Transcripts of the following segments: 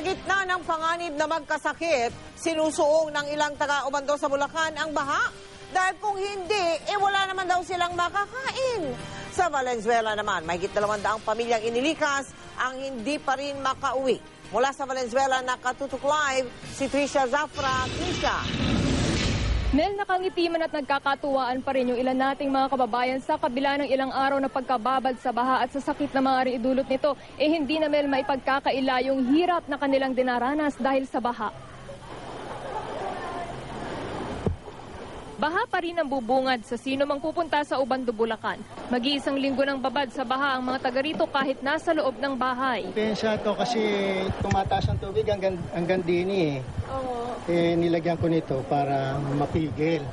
Sa gitna ng panganib na magkasakit, sinusuong ng ilang taga-Ubando sa Bulacan ang baha. Dahil kung hindi, wala naman daw silang makakain. Sa Valenzuela naman, mahigit 200 pamilyang inilikas ang hindi pa rin makauwi. Mula sa Valenzuela, nakatutok live si Trisha Zafra. Trisha. Mel, nakangitiman at nagkakatuwaan pa rin yung ilan nating mga kababayan sa kabila ng ilang araw na pagkababad sa baha at sa sakit na maaaring idulot nito, hindi na Mel maipagkakaila yung hirap na kanilang dinaranas dahil sa baha. Baha pa rin ang bubungad sa sino mang pupunta sa Ubando, Bulacan. Mag-iisang linggo ng babad sa baha ang mga taga rito kahit nasa loob ng bahay. Pensa to kasi tumataas ang tubig hanggang dini nilagyan ko nito para mapigil.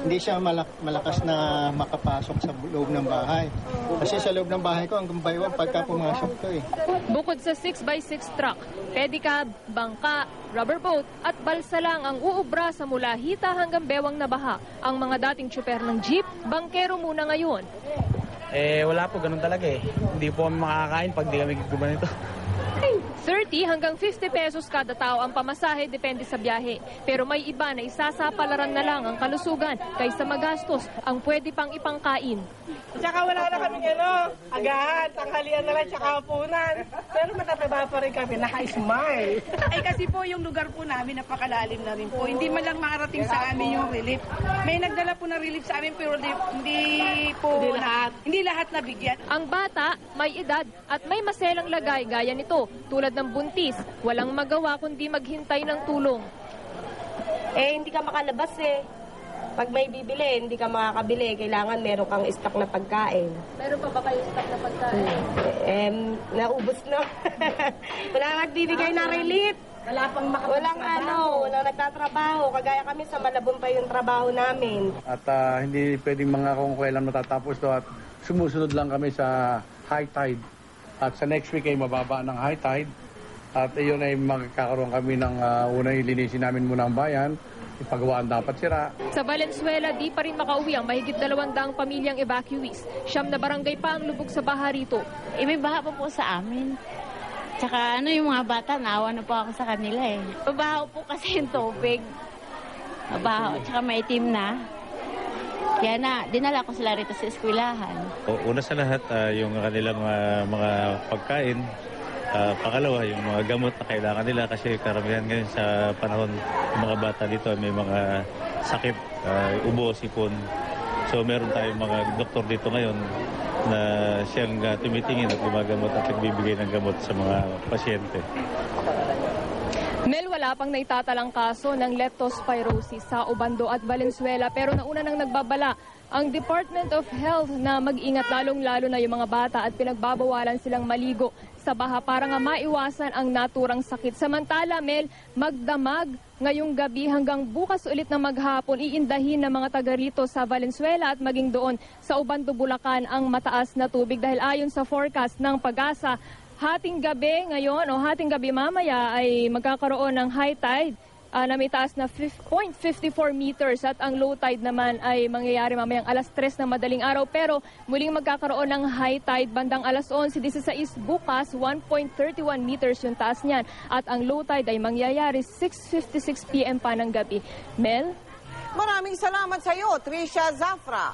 Hindi siya malakas na makapasok sa loob ng bahay. Kasi sa loob ng bahay ko hanggang baywang pagka pumasok to Bukod sa 6x6 truck, pedicab, bangka, rubber boat at balsa lang ang uubra sa mula Hita hanggang Bewang na baha. Ang mga dating tsuper ng jeep, bangkero muna ngayon. Wala po, ganun talaga Hindi po kami makakain pag di kami gumanito. 30 hanggang 50 pesos kada tao ang pamasahe, depende sa biyahe. Pero may iba na isasapalaran na lang ang kalusugan kaysa magastos ang pwede pang ipangkain. Tsaka wala na kami agahan, tanghalian na lang, tsaka hapunan. Pero matataba pa rin kami, naka-smile. Kasi po yung lugar po namin napakalalim na rin po. Hindi man lang makarating sa amin yung relief. May nagdala po ng relief sa amin pero hindi lahat nabigyan. Ang bata, may edad at may maselang lagay gaya nito, tulad ng buntis, walang magawa kundi maghintay ng tulong. Hindi ka makalabas Pag may bibili, hindi ka makakabili. Kailangan meron kang stock na pagkain. Meron pa ba kayo stock na pagkain? Naubos na. Wala nagbibigay na relief. Walang nagtatrabaho. Kagaya kami sa Malabon pa yung trabaho namin. At hindi pwedeng mga kung kailan matatapos to at sumusunod lang kami sa high tide. At sa next week ay mababa ng high tide. At iyon ay magkakaroon kami ng unang ilinisin namin muna ang bayan. Ipagawaan dapat sira. Sa Valenzuela, di pa rin makauwi ang mahigit 200 pamilyang evacuees. 9 na barangay pa ang lubog sa baha rito. May baha pa po sa amin. Tsaka yung mga bata, naawa na po ako sa kanila Mabaho po kasi yung tubig. Mabaho, tsaka maitim na. Kaya dinala ko sila rito sa eskwelahan. Una sa lahat, yung kanilang mga pagkain. Pangalawa, yung mga gamot na kailangan nila kasi karamihan ngayon sa panahon ng mga bata dito may mga sakit, ubo, sipon. So meron tayong mga doktor dito ngayon na siyang tumitingin at gumagamot at nagbibigay ng gamot sa mga pasyente. Mel, wala pang naitatalang kaso ng leptospirosis sa Ubando at Valenzuela pero nauna nang nagbabala ang Department of Health na mag-ingat lalong-lalo na yung mga bata at pinagbabawalan silang maligo sa baha para nga maiwasan ang naturang sakit. Samantala, Mel, magdamag ngayong gabi hanggang bukas ulit na maghapon iindahin ng mga taga rito sa Valenzuela at maging doon sa Ubando, Bulacan ang mataas na tubig dahil ayon sa forecast ng Pag-asa, hating gabi ngayon o hating gabi mamaya ay magkakaroon ng high tide na may taas na 0.54 meters at ang low tide naman ay mangyayari mamayang alas 3 ng madaling araw pero muling magkakaroon ng high tide bandang alas 11:16 bukas 1.31 meters yung taas niyan at ang low tide ay mangyayari 6:56 PM pa ng gabi. Mel? Maraming salamat sa iyo, Trisha Zafra.